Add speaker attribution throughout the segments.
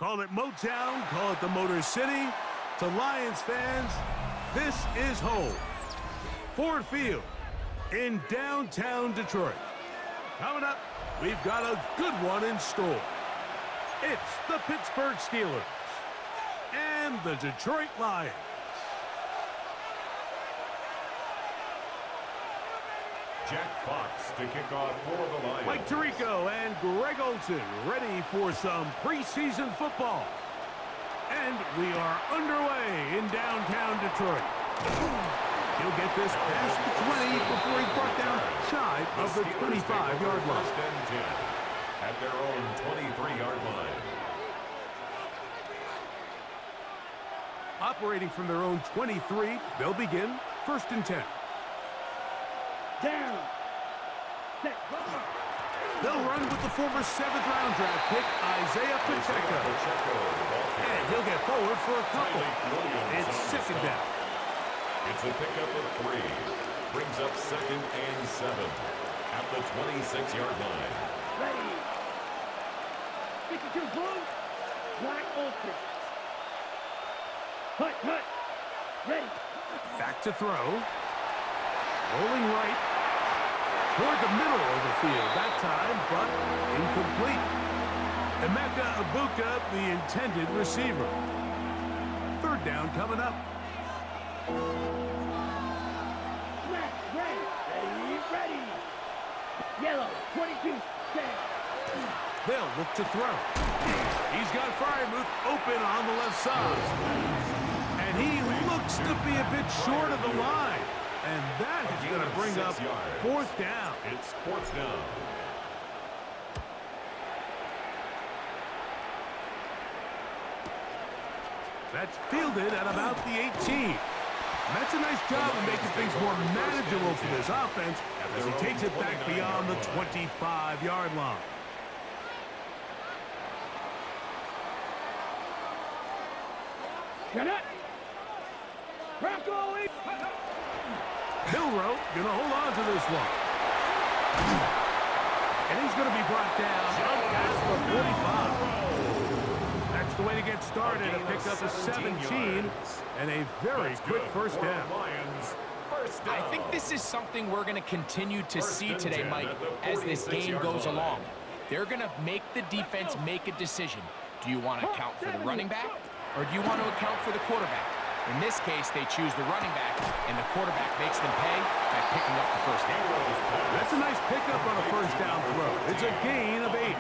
Speaker 1: Call it Motown, call it the Motor City. To Lions fans, this is home. Ford Field in downtown Detroit. Coming up, we've got a good one in store. It's the Pittsburgh Steelers and the Detroit Lions.
Speaker 2: Jack Fox to kick off for the Lions.
Speaker 1: Mike Tirico and Greg Olsen ready for some preseason football. And we are underway in downtown Detroit. He'll get this past the 20 before he's brought down shy of the 25-yard line.
Speaker 2: First and 10 at their own 23-yard line.
Speaker 1: Operating from their own 23, they'll begin first and 10.
Speaker 3: Down. Set.
Speaker 1: They'll run with the former 7th-round draft pick, Isaiah Pacheco. And he'll get forward for a couple. It's second down.
Speaker 2: It's a pickup of 3. Brings up 2nd and 7 at the 26-yard line.
Speaker 3: Ready. 52 blue. Black Olsen. Cut. Ready.
Speaker 1: Back to throw. Rolling right. Toward the middle of the field that time, but incomplete. Emeka Ibuka, the intended receiver. Third down coming up.
Speaker 3: Ready. Yellow, 22, set.
Speaker 1: They'll look to throw. He's got Freiermuth open on the left side. And he looks to be a bit short of the line. And that is going to bring up 4th down.
Speaker 2: It's 4th down.
Speaker 1: That's fielded at about the 18. That's a nice job of making things more manageable for this offense as he takes it back beyond the 25-yard line.
Speaker 3: Get it.
Speaker 1: Milroe going to hold on to this one. And he's going to be brought down up past the 45. That's the way to get started. A pickup of 17 and a very quick first down.
Speaker 4: I think this is something we're going to continue to see today, Mike, as this game goes along. They're going to make the defense make a decision. Do you want to account for the running back, or do you want to account for the quarterback? In this case, they choose the running back, and the quarterback makes them pay by picking up the first down.
Speaker 1: That's a nice pickup on a first down throw. It's a gain of 8.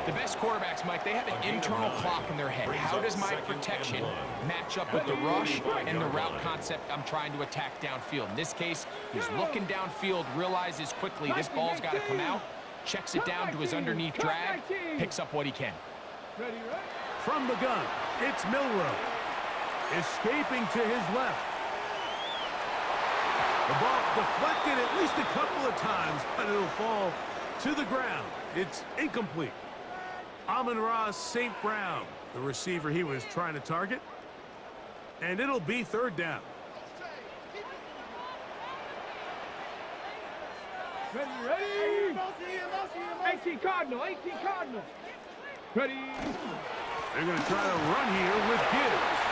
Speaker 4: The best quarterbacks, Mike, they have an internal clock in their head. How does my protection match up with the rush and the route concept I'm trying to attack downfield? In this case, he's looking downfield, realizes quickly this ball's got to come out, checks it down to his underneath drag, picks up what he can.
Speaker 1: From the gun, it's Milroe. Escaping to his left. The ball deflected at least a couple of times, but it'll fall to the ground. It's incomplete. Amon-Ra St. Brown, the receiver he was trying to target. And it'll be third down.
Speaker 3: Ready. 18 Cardinal. Ready.
Speaker 1: They're going to try to run here with Gibbs.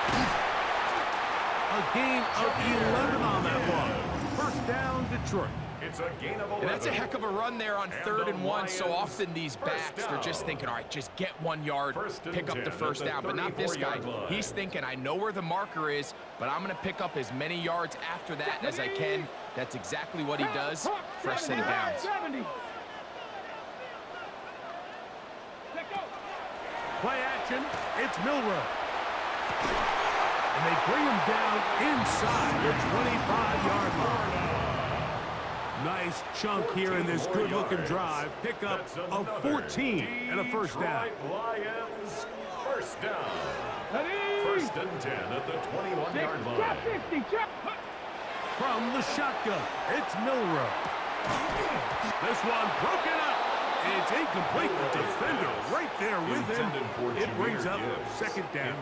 Speaker 1: A gain of 11 on that one. First down, Detroit.
Speaker 2: It's a gain of 11.
Speaker 4: And that's a heck of a run there on 3rd and 1. So often these backs, they're just thinking, all right, just get 1 yard, pick up the first down. But not this guy. He's thinking, I know where the marker is, but I'm going to pick up as many yards after that as I can. That's exactly what he does. Fresh set of downs.
Speaker 1: Play action, it's Milroe. And they bring him down inside the 25-yard line. Nice chunk here in this good-looking drive. Pickup of 14 and a first down.
Speaker 2: Lions, first down. First and 10 at the 21-yard line.
Speaker 1: From the shotgun, it's Milroe. This one broken up. It's incomplete. The defender right there with him. It brings up second down.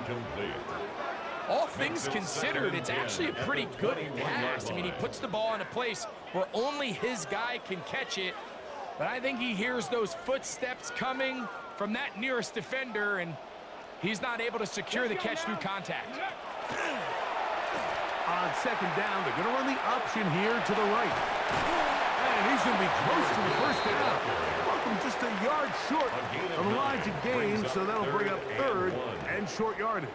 Speaker 4: All things considered, it's actually a pretty good pass. I mean, he puts the ball in a place where only his guy can catch it. But I think he hears those footsteps coming from that nearest defender, and He's not able to secure the catch through contact.
Speaker 1: On second down, they're going to run the option here to the right. And he's going to be close to the first down. Welcome just a yard short of the line to gain, so that'll bring up third and short yardage.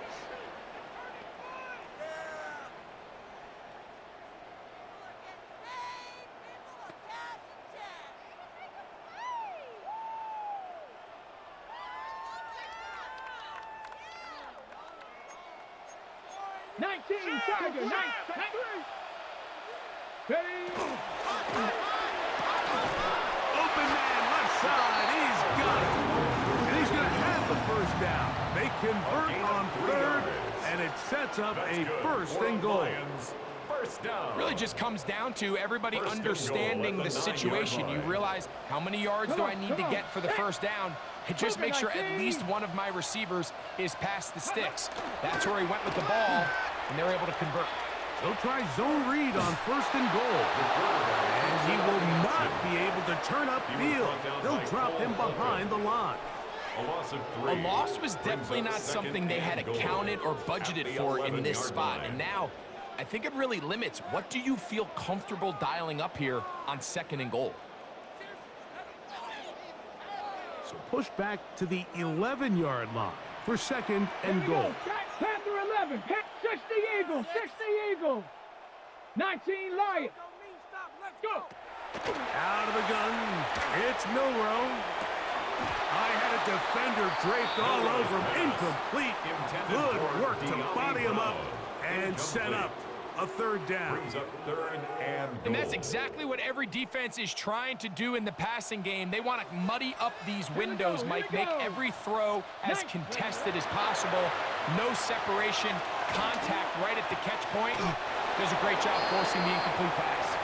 Speaker 3: Tiger, 9, 3. Ready?
Speaker 1: Open man, left side, he's got it. And he's going to have the first down. They convert on third, and it sets up a first and goal.
Speaker 2: First down.
Speaker 4: Really just comes down to everybody understanding the situation. You realize how many yards do I need to get for the first down? And just make sure at least one of my receivers is past the sticks. That's where he went with the ball, and they're able to convert.
Speaker 1: They'll try zone read on first and goal. And he will not be able to turn upfield. They'll drop him behind the line.
Speaker 4: A loss was definitely not something they had accounted or budgeted for in this spot. And now, I think it really limits what do you feel comfortable dialing up here on second and goal.
Speaker 1: So push back to the 11-yard line for second and goal.
Speaker 3: Panther 11, 60 Eagles, 60 Eagles. 19 Lions. Go.
Speaker 1: Out of the gun, it's Milrow. I had a defender draped all over him. Incomplete. Good work to body him up and set up a third down.
Speaker 4: And that's exactly what every defense is trying to do in the passing game. They want to muddy up these windows, Mike. Make every throw as contested as possible. No separation, contact right at the catch point. Does a great job forcing the incomplete pass.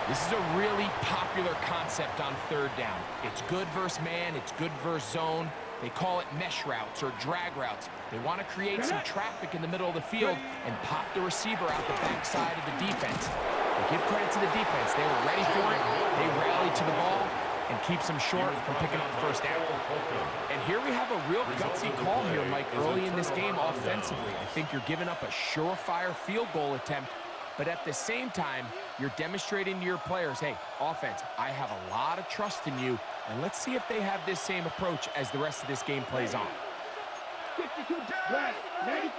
Speaker 4: This is a really popular concept on third down. It's good versus man, it's good versus zone. They call it mesh routes or drag routes. They want to create some traffic in the middle of the field and pop the receiver out the backside of the defense. But give credit to the defense. They were ready for it. They rallied to the ball and keeps them short from picking up the first down. And here we have a real gutsy call here, Mike, early in this game offensively. I think you're giving up a surefire field goal attempt, but at the same time, you're demonstrating to your players, hey, offense, I have a lot of trust in you, and let's see if they have this same approach as the rest of this game plays on.
Speaker 3: 62, 95.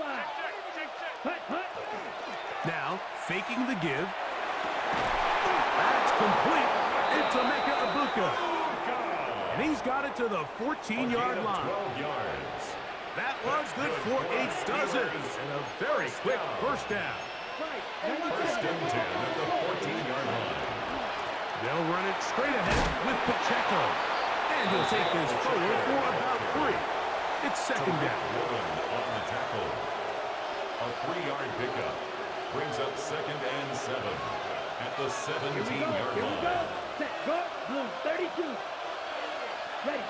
Speaker 1: Now, faking the give. That's complete. It's Emeka Egbuka. And he's got it to the 14-yard line. That was good for a dozen. And a very quick first down.
Speaker 2: First and 10 at the 14-yard line.
Speaker 1: They'll run it straight ahead with Pacheco. And he'll take this forward for about 3. It's second down.
Speaker 2: On the tackle. A 3-yard pickup brings up second and 7 at the 17-yard line.
Speaker 3: Set, go, blue, 32. Ready.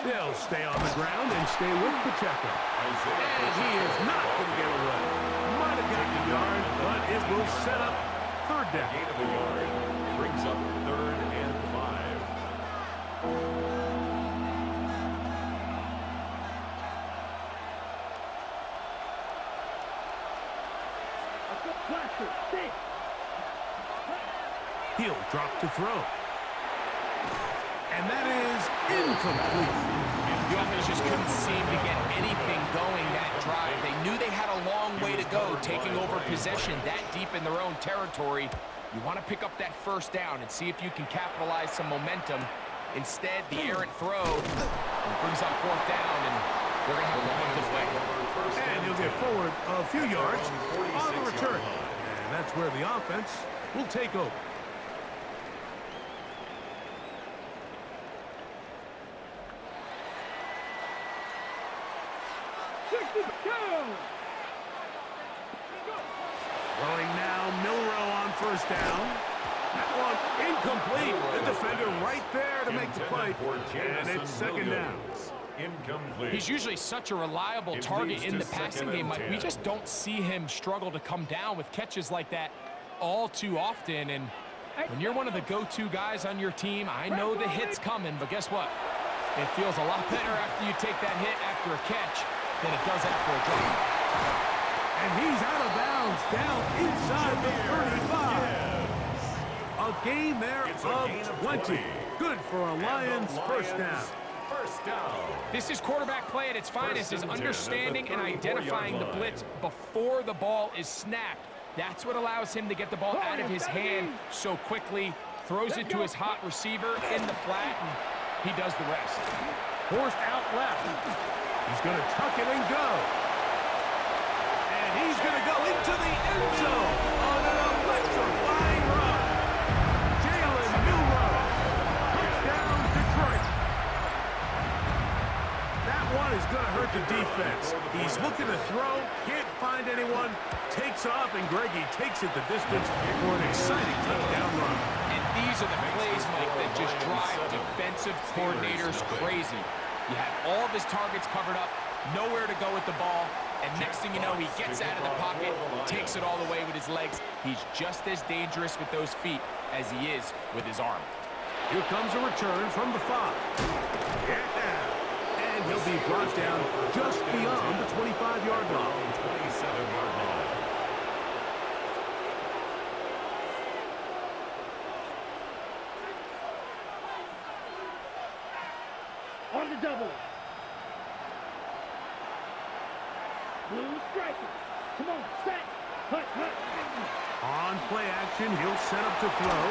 Speaker 1: They'll stay on the ground and stay with Pacheco. And he is not going to get away. Might have gotten a yard, but it will set up third down.
Speaker 2: Gain of a yard brings up third and 5.
Speaker 1: He'll drop to throw. And that is incomplete.
Speaker 4: The offense just couldn't seem to get anything going that drive. They knew they had a long way to go, taking over possession that deep in their own territory. You want to pick up that first down and see if you can capitalize some momentum. Instead, the errant throw brings up fourth down, and they're going to have to punt this way.
Speaker 1: And he'll get forward a few yards on the return. And that's where the offense will take over. Throwing now, Milrow on first down. That one incomplete. The defender right there to make the play. And it's second down.
Speaker 2: Incomplete.
Speaker 4: He's usually such a reliable target in the passing game, Mike. We just don't see him struggle to come down with catches like that all too often. And when you're one of the go-to guys on your team, I know the hit's coming, but guess what? It feels a lot better after you take that hit after a catch. than it does after a drop.
Speaker 1: And he's out of bounds, down inside the 35. A gain there of 20. Good for a Lions first down.
Speaker 4: This is quarterback play at its finest, is understanding and identifying the blitz before the ball is snapped. That's what allows him to get the ball out of his hand so quickly, throws it to his hot receiver in the flat, and he does the rest.
Speaker 1: Forced out left. He's going to tuck it and go. And he's going to go into the end zone on an electrifying run. Jalen Milroe. Touchdown, Detroit. That one is going to hurt the defense. He's looking to throw, can't find anyone, takes off, and Greggy takes it the distance for an exciting touchdown run.
Speaker 4: And these are the plays, Mike, that just drive defensive coordinators crazy. You have all of his targets covered up, nowhere to go with the ball, and next thing you know, he gets out of the pocket, takes it all the way with his legs. He's just as dangerous with those feet as he is with his arm.
Speaker 1: Here comes a return from the 5. And he'll be brought down just beyond the 25-yard line.
Speaker 2: 27-yard line.
Speaker 3: On the double. Blue striker. Come on, set. Hut, hut.
Speaker 1: On play action, he'll set up to throw.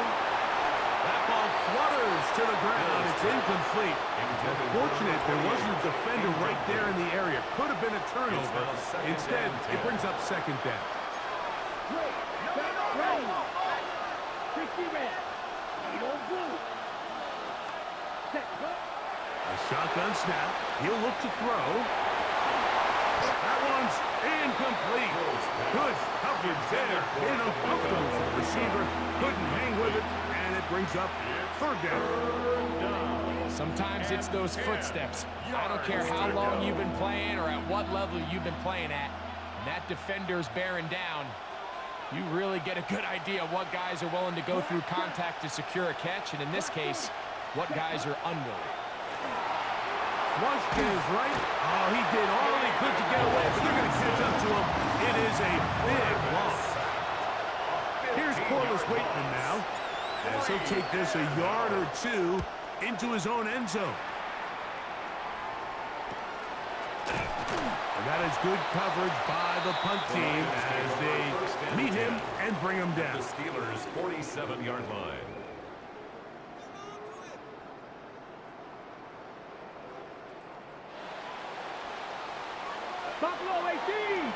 Speaker 1: That ball flutters to the ground. It's incomplete. Unfortunate there wasn't a defender right there in the area. Could have been a turnover. Instead, it brings up second down.
Speaker 3: Great. Back ready. 60 red. Eight on blue. Set. Hut.
Speaker 1: A shotgun snap. He'll look to throw. That one's incomplete. Good coverage there. Uncomfortable for the receiver. Couldn't hang with it, and it brings up third down.
Speaker 4: Sometimes it's those footsteps. I don't care how long you've been playing or at what level you've been playing at. And that defender's bearing down. You really get a good idea of what guys are willing to go through contact to secure a catch, and in this case, what guys are unwilling.
Speaker 1: Flushed to his right. Oh, he did all he could to get away, but they're going to catch up to him. It is a big loss. Here's Corliss Waitman now, as he'll take this a yard or two into his own end zone. And that is good coverage by the punt team as they meet him and bring him down.
Speaker 2: The Steelers' 47-yard line.
Speaker 3: Buffalo 18.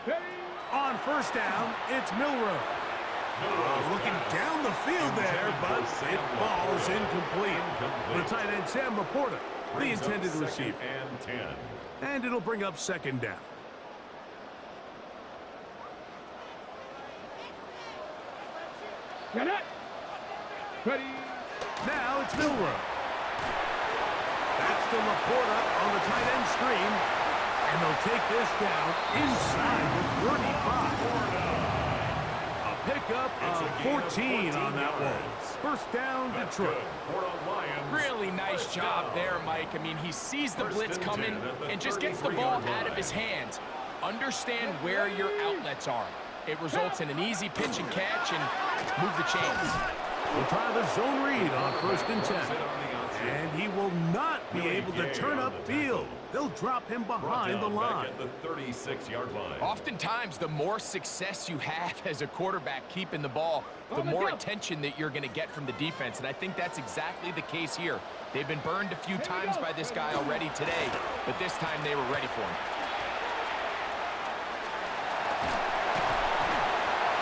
Speaker 3: Ready.
Speaker 1: On first down, it's Milroe. Looking down the field there, but it falls incomplete. The tight end, Sam Laporta, the intended receiver.
Speaker 2: And 10.
Speaker 1: And it'll bring up second down.
Speaker 3: Get it. Ready.
Speaker 1: Now it's Milroe. That's to Laporta on the tight end screen. And they'll take this down inside the 35. A pickup of 14 on that one. First down, Detroit.
Speaker 4: Really nice job there, Mike. I mean, he sees the blitz coming and just gets the ball out of his hands. Understand where your outlets are. It results in an easy pitch and catch and move the chains.
Speaker 1: We'll try the zone read on first and 10. And he will not be able to turn upfield. They'll drop him behind the line.
Speaker 2: At the 36-yard line.
Speaker 4: Oftentimes, the more success you have as a quarterback keeping the ball, the more attention that you're going to get from the defense. And I think that's exactly the case here. They've been burned a few times by this guy already today, but this time they were ready for him.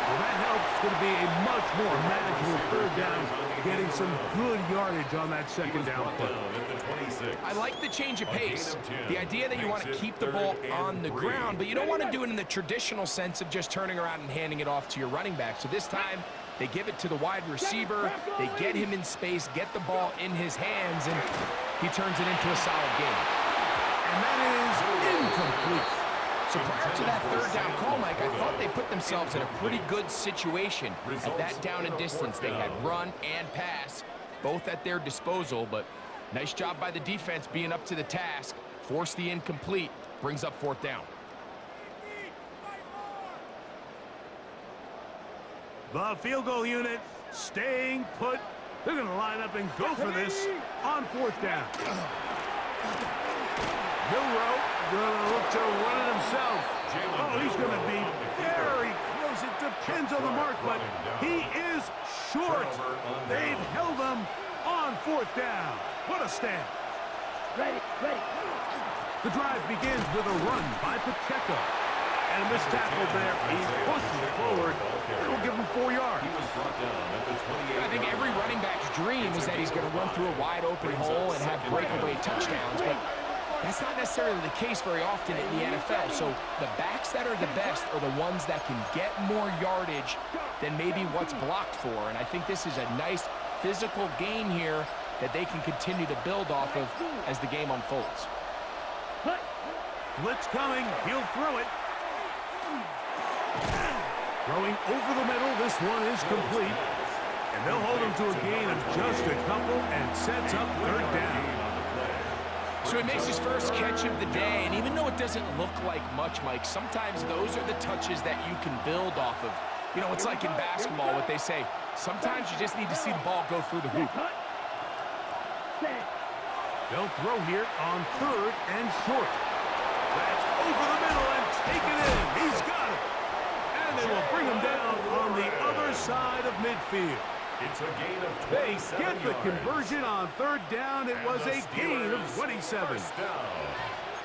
Speaker 1: Well, that helps. It's going to be a much more manageable third down, getting some good yardage on that second down play.
Speaker 4: I like the change of pace. The idea that you want to keep the ball on the ground, but you don't want to do it in the traditional sense of just turning around and handing it off to your running back. So this time, they give it to the wide receiver. They get him in space, get the ball in his hands, and he turns it into a solid game.
Speaker 1: And that is incomplete.
Speaker 4: So prior to that third down call, Mike, I thought they put themselves in a pretty good situation at that down and distance. They had run and pass, both at their disposal, but nice job by the defense being up to the task. Force the incomplete. Brings up 4th down.
Speaker 1: The field goal unit staying put. They're going to line up and go for this on 4th down. Milrow going to look to run it himself. Oh, he's going to be very close. It depends on the mark, but he is short. They've held him on 4th down. What a stand.
Speaker 3: Ready.
Speaker 1: The drive begins with a run by Pacheco. And a missed tackle there. He pushes forward. It'll give him 4 yards.
Speaker 4: I think every running back's dream is that he's going to run through a wide open hole and have breakaway touchdowns, but that's not necessarily the case very often in the NFL. So the backs that are the best are the ones that can get more yardage than maybe what's blocked for. And I think this is a nice physical game here that they can continue to build off of as the game unfolds.
Speaker 1: Blitz coming. He'll throw it. Throwing over the middle. This one is complete. And they'll hold him to a gain of just a couple and sets up 3rd down.
Speaker 4: So he makes his first catch of the day, and even though it doesn't look like much, Mike, sometimes those are the touches that you can build off of. You know, it's like in basketball, what they say, sometimes you just need to see the ball go through the hoop.
Speaker 1: They'll throw here on 3rd and short. That's over the middle and taken in. He's got it. And they will bring him down on the other side of midfield.
Speaker 2: It's a gain of 27
Speaker 1: They get the
Speaker 2: yards.
Speaker 1: conversion on 3rd down. It was a gain of 27.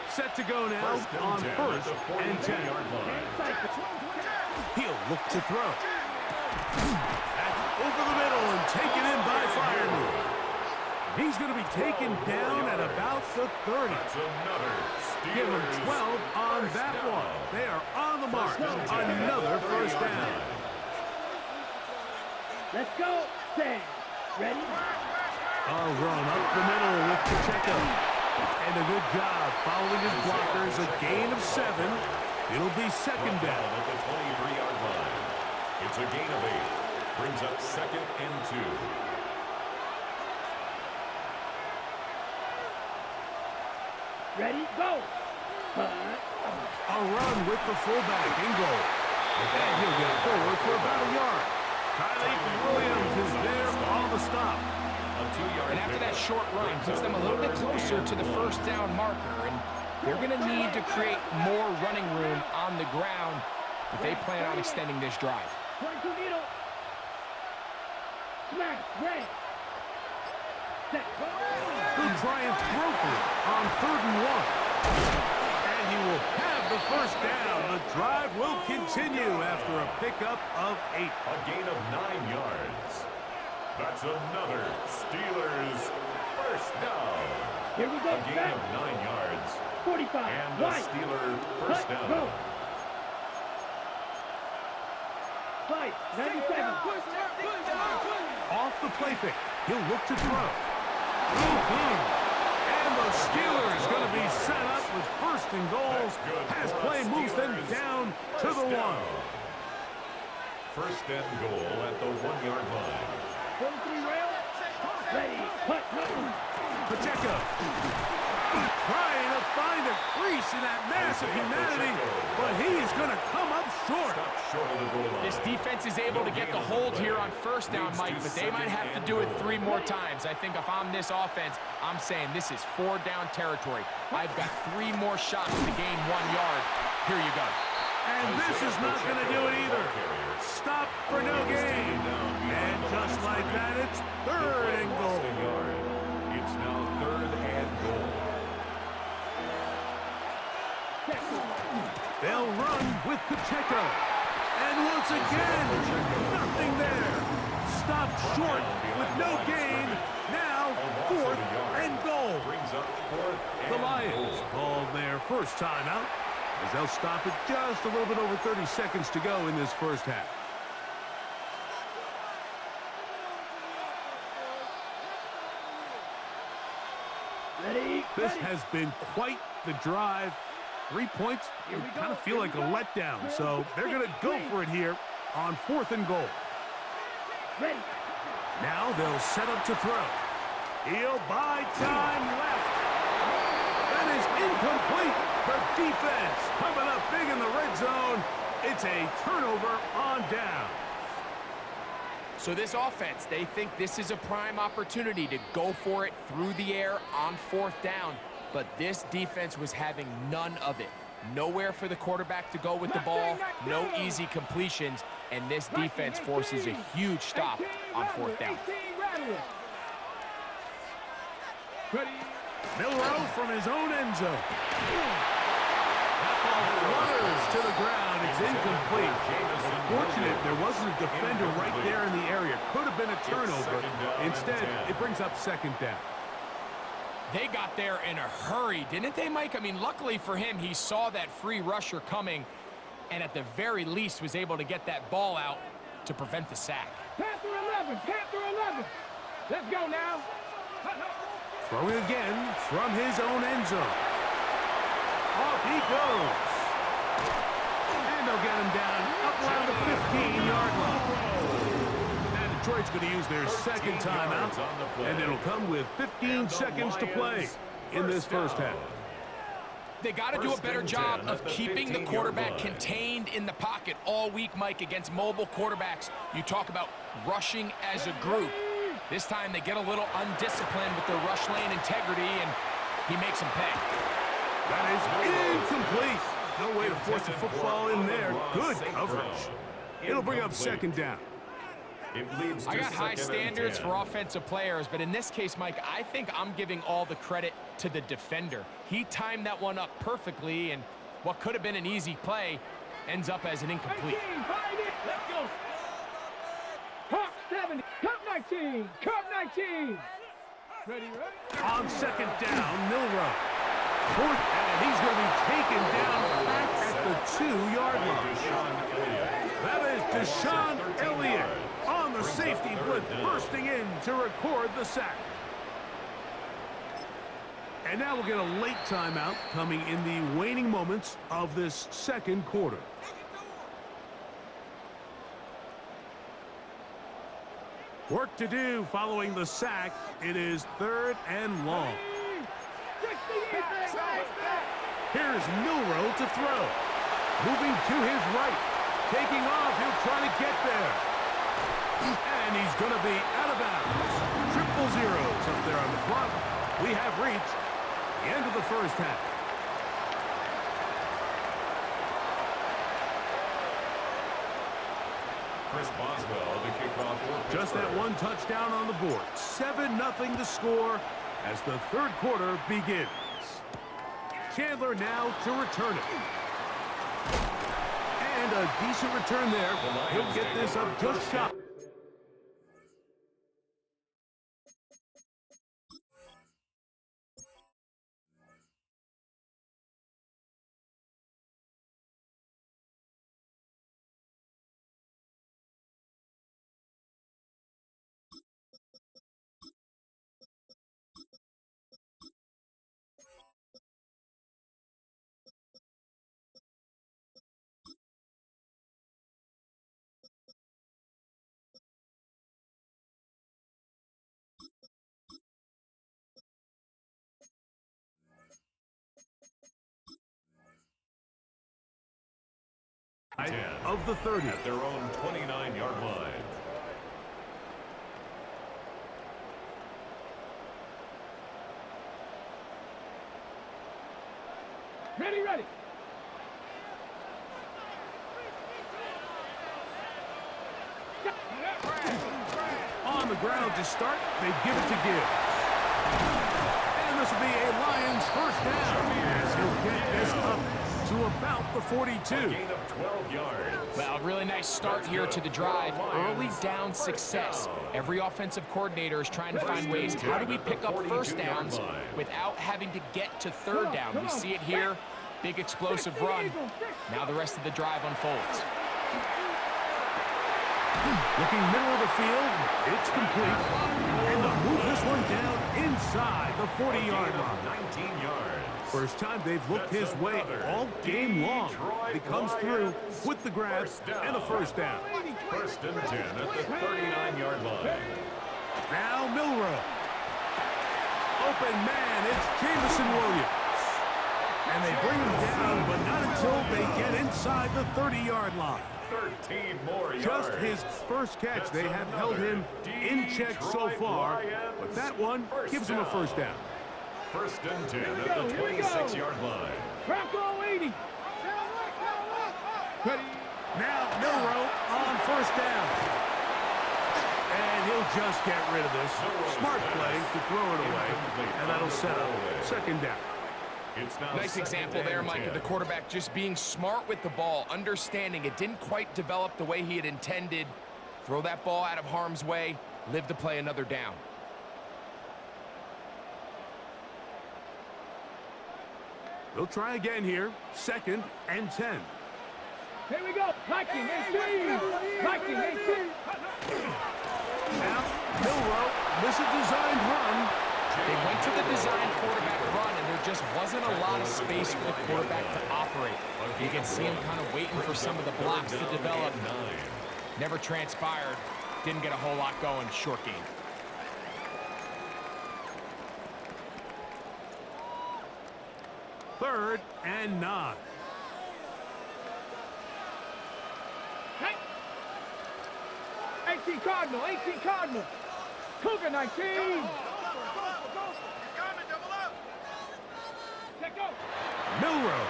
Speaker 1: Set to go now on 1st and 10. He'll look to throw. That's over the middle and taken in by Fireman. He's going to be taken down at about the 30. Give him 12 on that one. They are on the mark. Another 1st down.
Speaker 3: Let's go. Stand. Ready?
Speaker 1: A run up the middle with Pacheco. And a good job following his blockers. A gain of 7. It'll be 2nd down.
Speaker 2: At the 23-yard line. It's a gain of 8. Brings up 2nd and 2.
Speaker 3: Ready? Go.
Speaker 1: A run with the fullback in goal. And he'll get forward for about a yard. Tyler Williams is there on the stop.
Speaker 4: And after that short run, puts them a little bit closer to the 1st down marker. And they're going to need to create more running room on the ground if they plan on extending this drive.
Speaker 3: 22 needle. Smash. Red. Set.
Speaker 1: He'll try and throw for it on 3rd and 1. And he will have the 1st down. The drive will continue after a pickup of 8.
Speaker 2: A gain of 9 yards. That's another Steelers 1st down.
Speaker 3: Here we go.
Speaker 2: A gain of 9 yards.
Speaker 3: 45.
Speaker 2: And the Steeler 1st down.
Speaker 3: Go. 5. 97.
Speaker 1: Off the play fake. He'll look to throw. And the Steelers going to be set up with 1st and goal as play moves them down to the 1.
Speaker 2: 1st and goal at the 1-yard line.
Speaker 3: 43 rail. Ready. Put.
Speaker 1: Pacheco trying to find a crease in that mass of humanity, but he's going to come up short.
Speaker 2: Short of the goal line.
Speaker 4: This defense is able to get the hold here on 1st down, Mike, but they might have to do it 3 more times. I think if I'm this offense, I'm saying this is 4 down territory. I've got 3 more shots to gain 1 yard. Here you go.
Speaker 1: And this is not going to do it either. Stop for no gain. And just like that, it's 3rd and goal.
Speaker 2: It's now 3rd and goal.
Speaker 1: They'll run with Pacheco. And once again, nothing there. Stopped short with no gain. Now, 4th and goal. The Lions called their first timeout as they'll stop it just a little bit over 30 seconds to go in this 1st half.
Speaker 3: Ready.
Speaker 1: This has been quite the drive. 3 points, you kind of feel like a letdown. So they're going to go for it here on 4th and goal.
Speaker 3: Ready.
Speaker 1: Now they'll set up to throw. He'll buy time left. That is incomplete. The defense coming up big in the red zone. It's a turnover on down.
Speaker 4: So this offense, they think this is a prime opportunity to go for it through the air on 4th down. But this defense was having none of it. Nowhere for the quarterback to go with the ball, no easy completions, and this defense forces a huge stop on 4th down.
Speaker 1: Milroe from his own end zone. That ball flutters to the ground. It's incomplete. Unfortunate there wasn't a defender right there in the area. Could have been a turnover. Instead, it brings up 2nd down.
Speaker 4: They got there in a hurry, didn't they, Mike? I mean, luckily for him, he saw that free rusher coming and at the very least was able to get that ball out to prevent the sack.
Speaker 3: Panther 11, Panther 11. Let's go now.
Speaker 1: Throwing again from his own end zone. Off he goes. And they'll get him down up around the 15-yard line. Detroit's going to use their 2nd timeout, and it'll come with 15 seconds to play in this first half.
Speaker 4: They got to do a better job of keeping the quarterback contained in the pocket all week, Mike, against mobile quarterbacks. You talk about rushing as a group. This time they get a little undisciplined with their rush lane integrity, and he makes them pay.
Speaker 1: That is incomplete. No way to force the football in there. Good coverage. It'll bring up 2nd down.
Speaker 4: I got high standards for offensive players, but in this case, Mike, I think I'm giving all the credit to the defender. He timed that one up perfectly, and what could have been an easy play ends up as an incomplete.
Speaker 3: 19, let's go. Cup 70, Cup 19, Cup 19. Ready, right?
Speaker 1: On 2nd down, Milroe. 4th, and he's going to be taken down back at the 2-yard line. That is Deshaun Elliott on the safety blitz, bursting in to record the sack. And now we'll get a late timeout coming in the waning moments of this 2nd quarter. Work to do following the sack. It is 3rd and long. Here's Milroe to throw. Moving to his right. Taking off, he'll try to get there. And he's going to be out of bounds. 0-0 up there on the clock. We have reached the end of the first half.
Speaker 2: Chris Boswell, the kickoff for
Speaker 1: Just that one touchdown on the board. 7-0 the score as the 3rd quarter begins. Chandler now to return it. And a decent return there. He'll get this up just shot. Of the 30
Speaker 2: at their own 29-yard line.
Speaker 3: Ready, ready.
Speaker 1: on the ground to start. They give it to Gibbs. And this will be a Lions first down as he'll get this up to about the 42.
Speaker 2: Gain of 12 yards.
Speaker 4: Well, a really nice start here to the drive. Early down success. Every offensive coordinator is trying to find ways. How do we pick up first downs without having to get to third down? We see it here. Big explosive run. Now the rest of the drive unfolds.
Speaker 1: Looking middle of the field, it's complete. And they'll move this one down inside the 40-yard line.
Speaker 2: 19 yards.
Speaker 1: First time they've looked his way all game long. He comes through with the grab and a first down.
Speaker 2: First and 10 at the 39-yard line.
Speaker 1: Now Milroe. Open man, it's Jamison Williams. And they bring him down, but not until they get inside the 30-yard line.
Speaker 2: 13 more yards.
Speaker 1: Just his first catch. They have held him in check so far, but that one gives him a first down.
Speaker 2: First and 10 at the 26-yard line.
Speaker 3: Bronco 80.
Speaker 1: Now Milroe on first down. And he'll just get rid of this. Smart play to throw it away, and that'll set up second down.
Speaker 4: Nice example there, Mike, of the quarterback just being smart with the ball, understanding it didn't quite develop the way he had intended. Throw that ball out of harm's way, live to play another down.
Speaker 1: They'll try again here. Second and 10.
Speaker 3: Here we go. Viking 18. Viking 18.
Speaker 1: Now, Milroe, this is a designed run.
Speaker 4: They went to the design quarterback run, and there just wasn't a lot of space for the quarterback to operate. You can see him kind of waiting for some of the blocks to develop. Never transpired. Didn't get a whole lot going. Short game.
Speaker 1: Third and 9.
Speaker 3: Hey. 18 Cardinal. 18 Cardinal. Cougar 19.
Speaker 1: Milroe.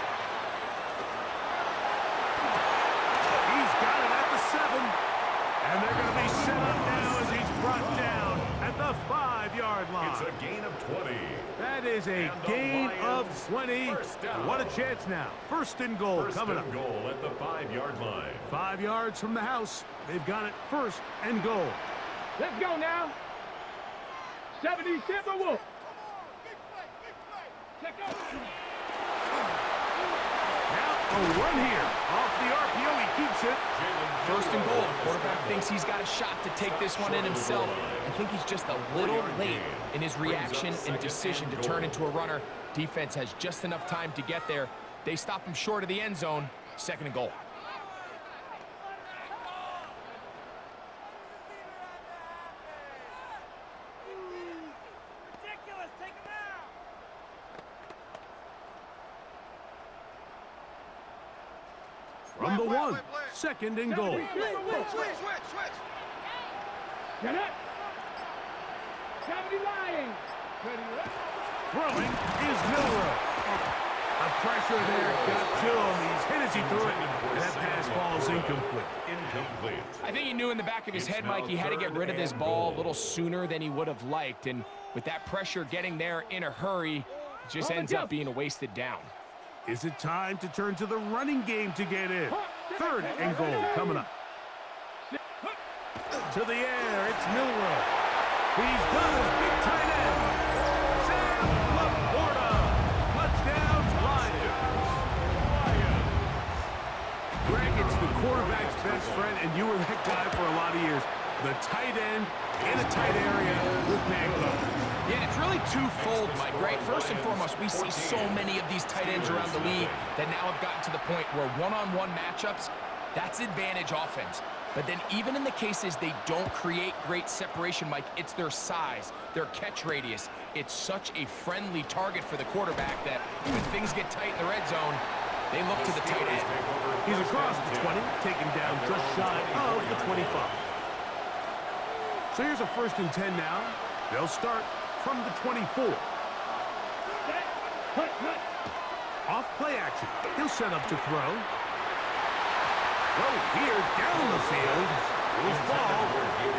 Speaker 1: He's got it at the 7. And they're going to be set up now as he's brought down at the 5-yard line.
Speaker 2: It's a gain of 20.
Speaker 1: That is a gain of 20. What a chance now. First and goal coming up.
Speaker 2: First and goal at the 5-yard line.
Speaker 1: 5 yards from the house. They've got it first and goal.
Speaker 3: Let's go now. 70 Timberwolves. Check out.
Speaker 1: Now a run here. Off the RPO, he keeps it.
Speaker 4: First and goal. The quarterback thinks he's got a shot to take this one in himself. I think he's just a little late in his reaction and decision to turn into a runner. Defense has just enough time to get there. They stop him short of the end zone. Second and goal.
Speaker 1: From the 1, second and goal.
Speaker 3: Switch. Get it. 70 Lions.
Speaker 1: Throwing is Milroe. A pressure there got to him. He's hit as he threw it, and that pass falls incomplete.
Speaker 4: I think he knew in the back of his head, Mike, he had to get rid of this ball a little sooner than he would have liked. And with that pressure getting there in a hurry, it just ends up being a wasted down.
Speaker 1: Is it time to turn to the running game to get in? Third and goal coming up. To the air, it's Milroe. He's got his big tight end. Sam Laporta. Touchdown, Lions. Greg, it's the quarterback's best friend, and you were that guy for a lot of years. The tight end in a tight area with man coverage.
Speaker 4: Yeah, it's really twofold, Mike, right? First and foremost, we see so many of these tight ends around the league that now have gotten to the point where one-on-one matchups, that's advantage offense. But then even in the cases they don't create great separation, Mike, it's their size, their catch radius. It's such a friendly target for the quarterback that when things get tight in the red zone, they look to the tight end.
Speaker 1: He's across the 20, taken down just shy of the 25. So here's a first and 10 now. They'll start from the 24. Off play action. He'll set up to throw. Throw here down the field. Will fall.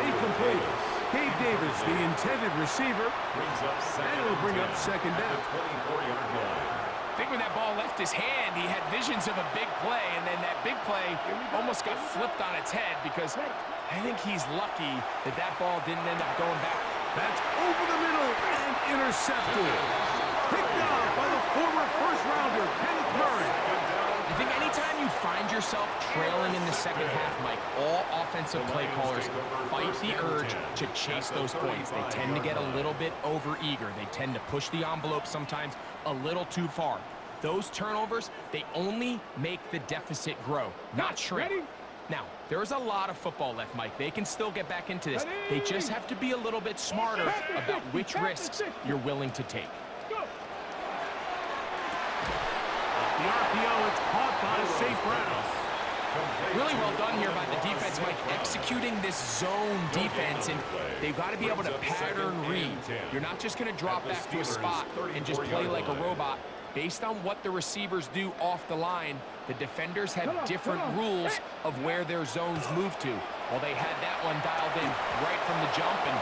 Speaker 1: Incomplete. Gabe Davis, the intended receiver. And it'll bring up second down.
Speaker 4: I think when that ball left his hand, he had visions of a big play, and then that big play almost got flipped on its head because I think he's lucky that that ball didn't end up going back.
Speaker 1: That's over the middle and intercepted. Picked off by the former first-rounder, Kenneth Murray.
Speaker 4: I think anytime you find yourself trailing in the second half, Mike, all offensive play callers fight the urge to chase those points. They tend to get a little bit over-eager. They tend to push the envelope sometimes a little too far. Those turnovers, they only make the deficit grow, not shrink. Now, there's a lot of football left, Mike. They can still get back into this. They just have to be a little bit smarter about which risks you're willing to take.
Speaker 1: The RPO, it's caught by St. Brown.
Speaker 4: Really well done here by the defense, Mike, executing this zone defense, and they've got to be able to pattern read. You're not just going to drop back to a spot and just play like a robot. Based on what the receivers do off the line, the defenders have different rules of where their zones move to. Well, they had that one dialed in right from the jump, and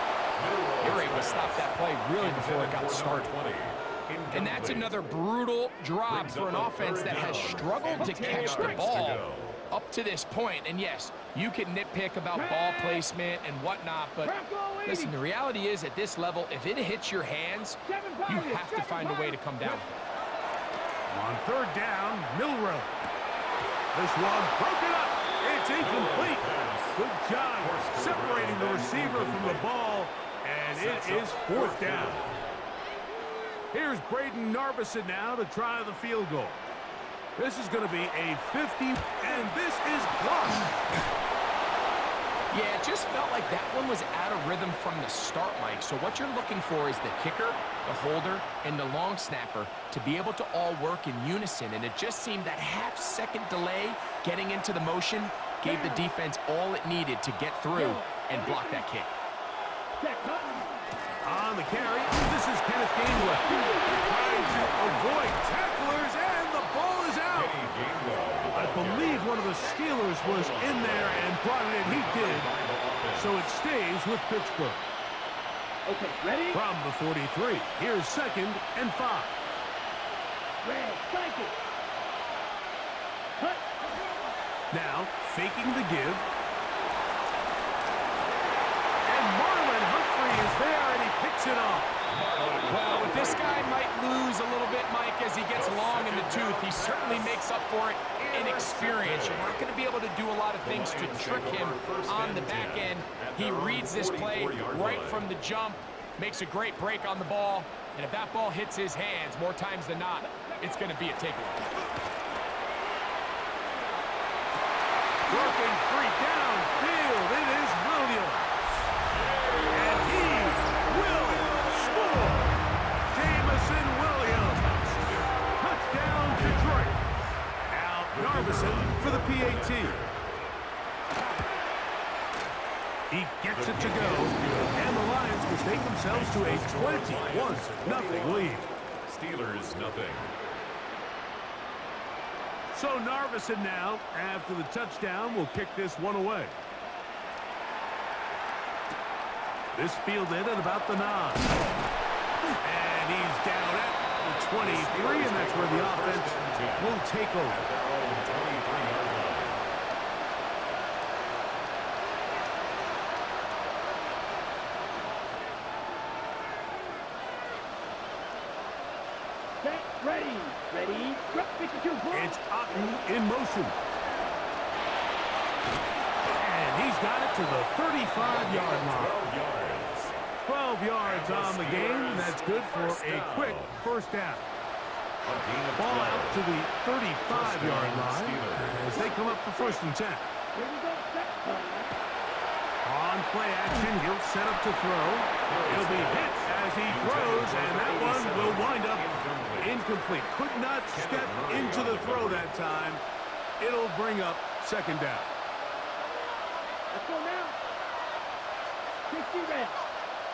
Speaker 4: they were able to stop that play really before it got started. And that's another brutal drop for an offense that has struggled to catch the ball up to this point. And yes, you can nitpick about ball placement and whatnot, but listen, the reality is at this level, if it hits your hands, you have to find a way to come down.
Speaker 1: On third down, Milrow. This one broken up. It's incomplete. Good job separating the receiver from the ball, and it is fourth down. Here's Braden Narvison now to try the field goal. This is going to be a 50, and this is blocked.
Speaker 4: Yeah, it just felt like that one was out of rhythm from the start, Mike. So what you're looking for is the kicker, the holder, and the long snapper to be able to all work in unison. And it just seemed that half-second delay getting into the motion gave the defense all it needed to get through and block that kick.
Speaker 1: On the carry, this is Kenneth Gainwell. Trying to avoid tacklers, and the ball is out. I believe one of the Steelers was in there and brought it in. He did. So it stays with Pittsburgh.
Speaker 3: Okay, ready?
Speaker 1: From the 43, here's 2nd and 5.
Speaker 3: Red, strike it. Cut.
Speaker 1: Now, faking the give. And Marlon Humphrey is there, and he picks it off.
Speaker 4: Well, this guy might lose a little bit, Mike, as he gets long in the tooth. He certainly makes up for it in experience. You're not going to be able to do a lot of things to trick him on the back end. He reads this play right from the jump, makes a great break on the ball, and if that ball hits his hands more times than not, it's going to be a takeaway.
Speaker 1: Working free downfield, it is Williams. And he will score. Jamison Williams. Touchdown, Detroit. Now Narvison for the PAT. He gets it to go. And the Lions mistake themselves to a 21-0 lead.
Speaker 2: Steelers nothing.
Speaker 1: So Narvison now, after the touchdown, will kick this one away. This fielded at about the 9. And he's down at the 23, and that's where the offense will take over.
Speaker 3: Set, ready. Ready, drop 52.
Speaker 1: It's Otten in motion. And he's got it to the 35-yard line. 12 yards on the game. That's good for a quick first down. Ball out to the 35-yard line as they come up for 1st and 10.
Speaker 3: Here we go, set.
Speaker 1: On play action, he'll set up to throw. He'll be hit as he throws, and that one will wind up incomplete. Could not step into the throw that time. It'll bring up 2nd down.
Speaker 3: Let's go now. 60 red.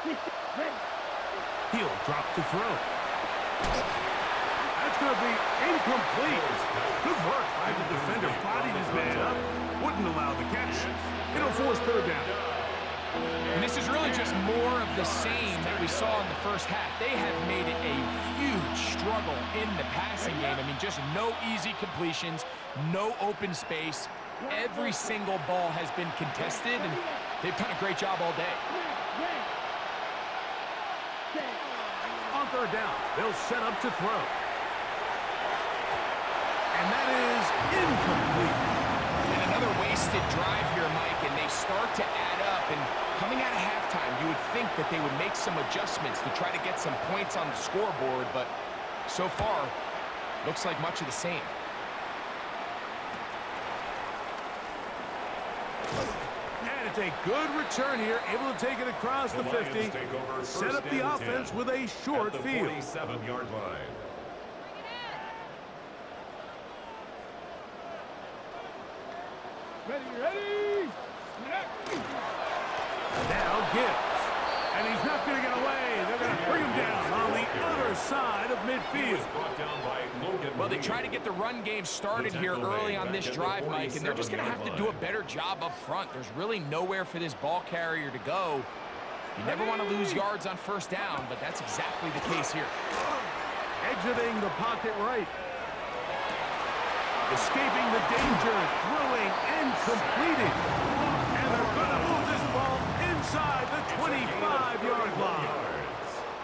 Speaker 3: 60 red.
Speaker 1: He'll drop to throw. That's going to be incomplete. Good work by the defender. Bodied his man up. Wouldn't allow the catch. It'll force 3rd down.
Speaker 4: And this is really just more of the same that we saw in the first half. They have made it a huge struggle in the passing game. I mean, just no easy completions, no open space. Every single ball has been contested, and they've done a great job all day.
Speaker 1: On 3rd down, they'll set up to throw. And that is incomplete.
Speaker 4: And another wasted drive here, Mike, and they start to add up. And coming out of halftime, you would think that they would make some adjustments to try to get some points on the scoreboard, but so far, looks like much of the same.
Speaker 1: And it's a good return here, able to take it across the 50. Set up the offense with a short field.
Speaker 2: 47-yard line.
Speaker 3: Ready?
Speaker 1: Now Gibbs. And he's not going to get away. They're going to bring him down on the other side of midfield.
Speaker 4: Well, they try to get the run game started here early on this drive, Mike, and they're just going to have to do a better job up front. There's really nowhere for this ball carrier to go. You never want to lose yards on first down, but that's exactly the case here.
Speaker 1: Exiting the pocket right. Escaping the danger, throwing and completing. And they're going to move this ball inside the 25-yard line.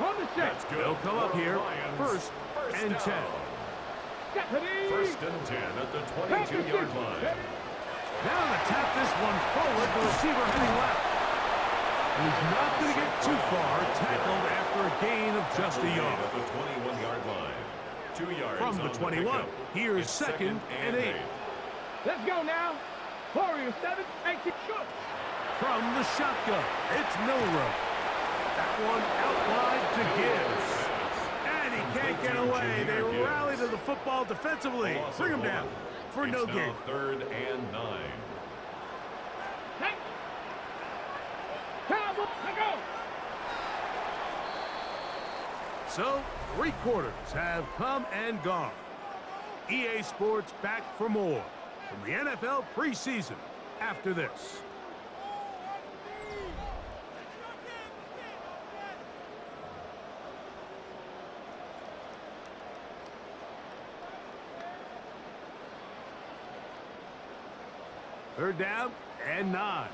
Speaker 3: On the set.
Speaker 1: They'll come up here, first and 10.
Speaker 2: First and 10 at the 22-yard line.
Speaker 1: Now to tap this one forward, the receiver heading left. And he's not going to get too far, tackled after a gain of just a yard.
Speaker 2: At the 21-yard line. 2 yards
Speaker 1: From the 21, here's second and 8.
Speaker 3: Let's go now. Warrior 7, 18, shoot.
Speaker 1: From the shotgun, it's Milrow. That one out wide to Gibbs. And he can't get away. They rally to the football defensively. Bring him down for no gain.
Speaker 2: Third and 9.
Speaker 3: Hey. Cowboys, let's go.
Speaker 1: So, 3 quarters have come and gone. EA Sports back for more from the NFL preseason after this. Third down and 9.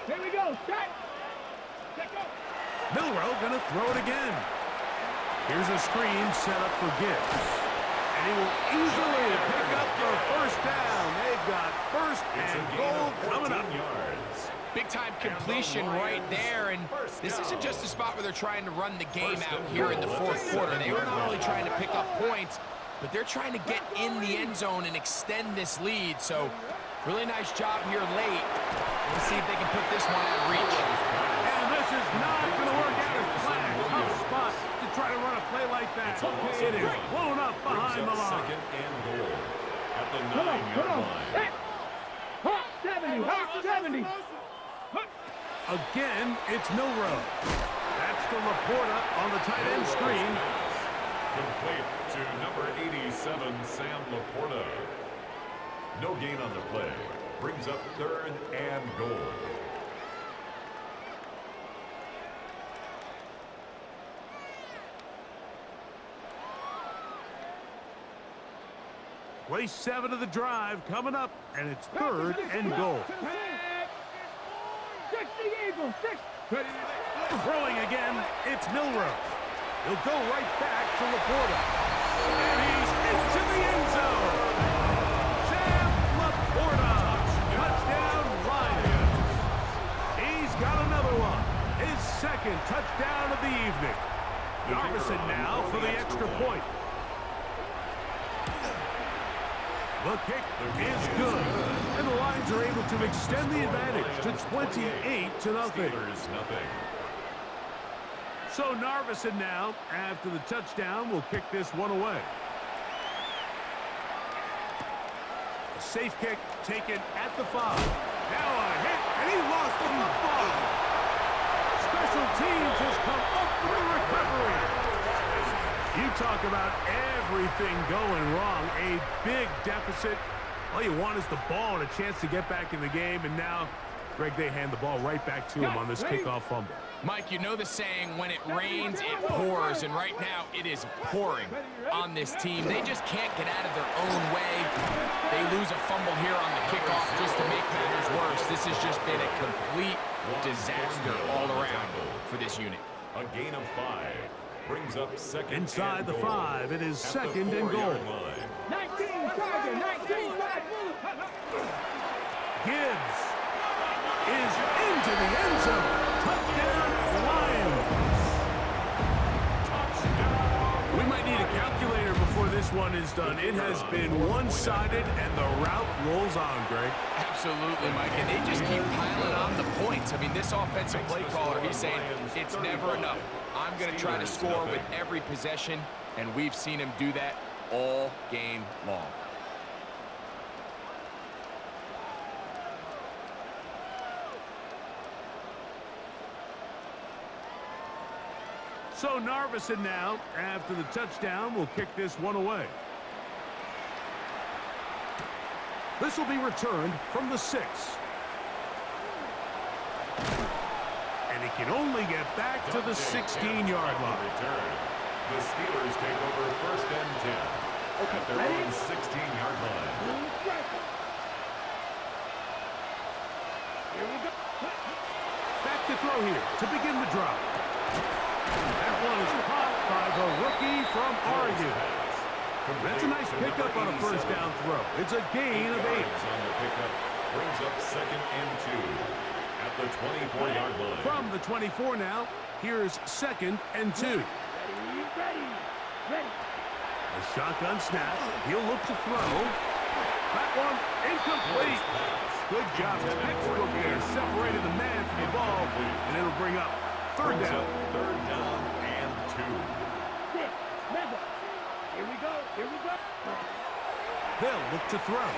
Speaker 3: Here we go. Set. Set go.
Speaker 1: Milrow going to throw it again. Here's a screen set up for Gibbs. And he will easily pick up the first down. They've got first and goal coming up.
Speaker 4: Big-time completion right there, and this isn't just a spot where they're trying to run the game out here in the fourth quarter. They are not only trying to pick up points, but they're trying to get in the end zone and extend this lead. So, really nice job here late. Let's see if they can put this one out of reach.
Speaker 1: And this is not going to work out as planned. Tough spot to try to run a play like that. It is blown up behind the line.
Speaker 2: Second and goal at the
Speaker 3: Come on,
Speaker 2: 9-yard line.
Speaker 3: Set. Hot 70, hot 70.
Speaker 1: Again, it's Milrow. That's the Laporta on the tight end screen.
Speaker 2: Complete to number 87, Sam Laporta. No gain on the play. Brings up third and goal.
Speaker 1: Play 7 of the drive coming up, and it's third and goal.
Speaker 3: 60 Eagles, 6.
Speaker 1: Throwing again, it's Milrow. He'll go right back to Laporta. And he's into the end zone. Sam Laporta. Touchdown Lions. He's got another one. His second touchdown of the evening. Narvison now for the extra point. The kick is good. And the Lions are able to extend the advantage to 28-0. So Narvison now, after the touchdown, will kick this one away. A safe kick taken at the 5. Now a hit, and he lost the football. Special teams has come up with the recovery. You talk about everything going wrong. A big deficit. All you want is the ball and a chance to get back in the game. And now, Greg, they hand the ball right back to him on this kickoff fumble.
Speaker 4: Mike, you know the saying, when it rains, it pours. And right now, it is pouring on this team. They just can't get out of their own way. They lose a fumble here on the kickoff just to make matters worse. This has just been a complete disaster all around for this unit.
Speaker 2: A gain of 5. Brings up second
Speaker 1: inside the
Speaker 2: goal
Speaker 1: 5. It is second and goal.
Speaker 3: 19 target, 19 back.
Speaker 1: Gibbs is into the end zone. Touchdown Lions. We might need a calculator before this one is done. It has been one-sided, and the route rolls on, Greg.
Speaker 4: Absolutely, Mike, and they just keep piling on the points. I mean, this offensive play caller, he's saying it's never enough. I'm going to try to score with every possession, and we've seen him do that all game long.
Speaker 1: So Narvison now, after the touchdown, will kick this one away. This will be returned from the 6. And he can only get back to the 16-yard line.
Speaker 2: The Steelers take over first and 10 at their own 16-yard line.
Speaker 3: Here we go.
Speaker 1: Back to throw here to begin the drive. That one is caught by the rookie from Oregon. That's a nice pickup on a first down throw. It's a gain of 8.
Speaker 2: On the pickup brings up second and 2 at the 24-yard line.
Speaker 1: From the 24 now, here's second and 2.
Speaker 3: Ready.
Speaker 1: A shotgun snap. He'll look to throw. That one incomplete. Good job. Textbook there. Separated the man from the ball. And it'll bring up third down.
Speaker 2: Third down and 2.
Speaker 3: 6. Level. Here we go.
Speaker 1: They'll look to throw.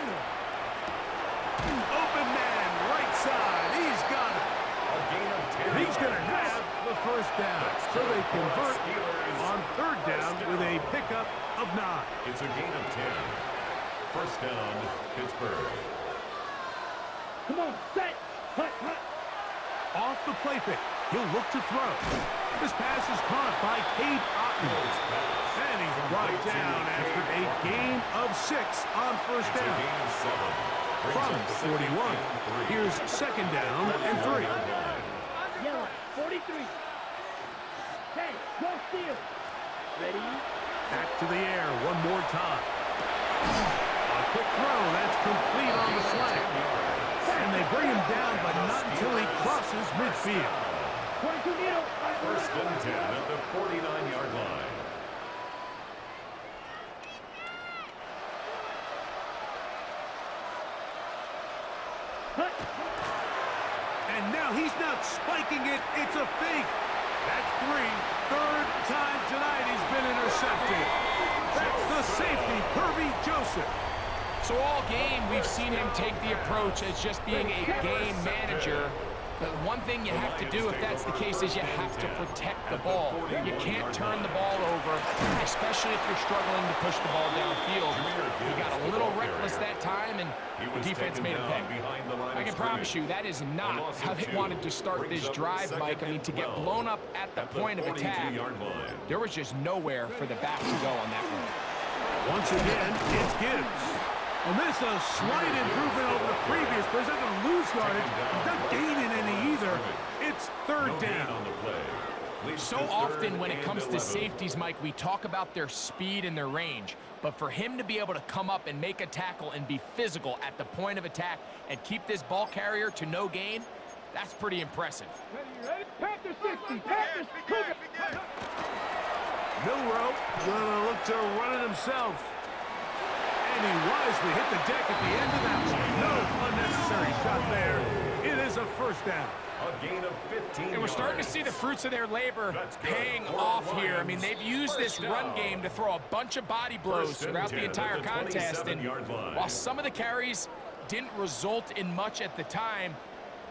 Speaker 1: Open man, right side. He's got it.
Speaker 2: A gain of 10.
Speaker 1: He's going to have the first down. So they convert on third down with a pickup of 9.
Speaker 2: It's a gain of 10. First down, Pittsburgh.
Speaker 3: Come on, set. Hut.
Speaker 1: Off the play fake. He'll look to throw. This pass is caught by Cade Otton. And he's brought down after a gain of 6 on first
Speaker 2: It's a
Speaker 1: down.
Speaker 2: gain of 7.
Speaker 1: From the 41, here's second down and 3.
Speaker 3: Yellow. 43. 10. Go steal. Ready.
Speaker 1: Back to the air one more time. A quick throw. That's complete on the slant. And they bring him down, but not until he crosses midfield.
Speaker 3: 22 needle.
Speaker 2: First and 10 at the 49-yard line.
Speaker 3: Hut.
Speaker 1: And now he's not spiking it. It's a fake. That's 3. Third time tonight he's been intercepted. That's the safety, Kirby Joseph.
Speaker 4: So all game, we've seen him take the approach as just being a game manager. But one thing you have to do, if that's the case, is you have to protect the ball. You can't turn the ball over, especially if you're struggling to push the ball downfield. He got a little reckless that time, and the defense made him pay. I can promise you, that is not how they wanted to start this drive, Mike. I mean, to get blown up at the point of attack, there was just nowhere for the back to go on that one.
Speaker 1: Once again, it's Gibbs. And this is a slight improvement over the previous play. He's not going to lose yardage. He's not gaining any either. It's third down.
Speaker 4: So often when it comes to safeties, Mike, we talk about their speed and their range. But for him to be able to come up and make a tackle and be physical at the point of attack and keep this ball carrier to no gain, that's pretty impressive.
Speaker 3: Ready. Panther 60. Panthers.
Speaker 1: Milrow going to look to run it himself. And he wisely hit the deck at the end of that one. No unnecessary shot there. It is a first down.
Speaker 2: A gain of 15.
Speaker 4: And we're starting to see the fruits of their labor paying off here. I mean, they've used this run game to throw a bunch of body blows throughout the entire contest. And while some of the carries didn't result in much at the time,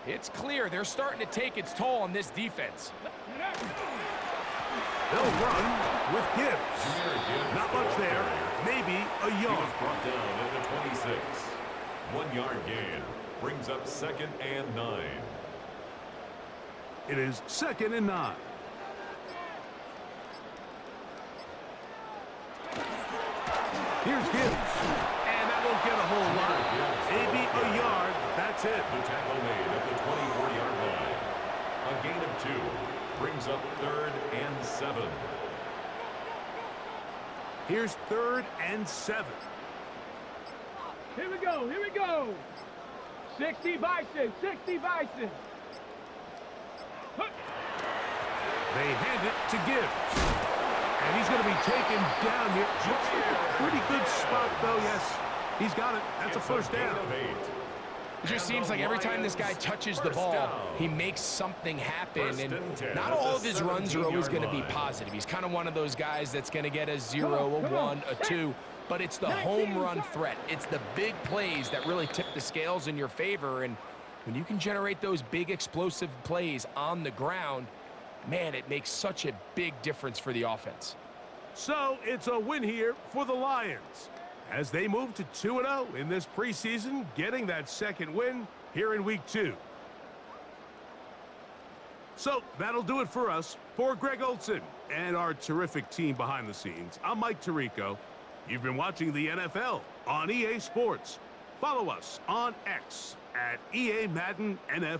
Speaker 4: it's clear they're starting to take its toll on this defense.
Speaker 1: They'll run with Gibbs. Not much there. Maybe a
Speaker 2: He
Speaker 1: yard.
Speaker 2: was brought down at the 26. 1 yard gain brings up second and 9.
Speaker 1: It is second and 9. Here's Gibbs. And that won't get a whole lot. Maybe a yard. That's it.
Speaker 2: The tackle made at the 24-yard line. A gain of 2 brings up third and 7.
Speaker 1: Here's third and 7.
Speaker 3: Here we go. 60 Bison.
Speaker 1: They hand it to Gibbs. And he's going to be taken down here. Just a pretty good spot, though. Yes, he's got it. That's a first down.
Speaker 4: It just seems like every time this guy touches the ball, he makes something happen. And not all of his runs are always going to be positive. He's kind of one of those guys that's going to get a 0, a 1, a 2. But it's the home run threat. It's the big plays that really tip the scales in your favor. And when you can generate those big explosive plays on the ground, Man, it makes such a big difference for the offense.
Speaker 1: So it's a win here for the Lions as they move to 2-0 in this preseason, getting that second win here in week 2. So that'll do it for us. For Greg Olson and our terrific team behind the scenes, I'm Mike Tirico. You've been watching the NFL on EA Sports. Follow us on X at EA Madden NFL.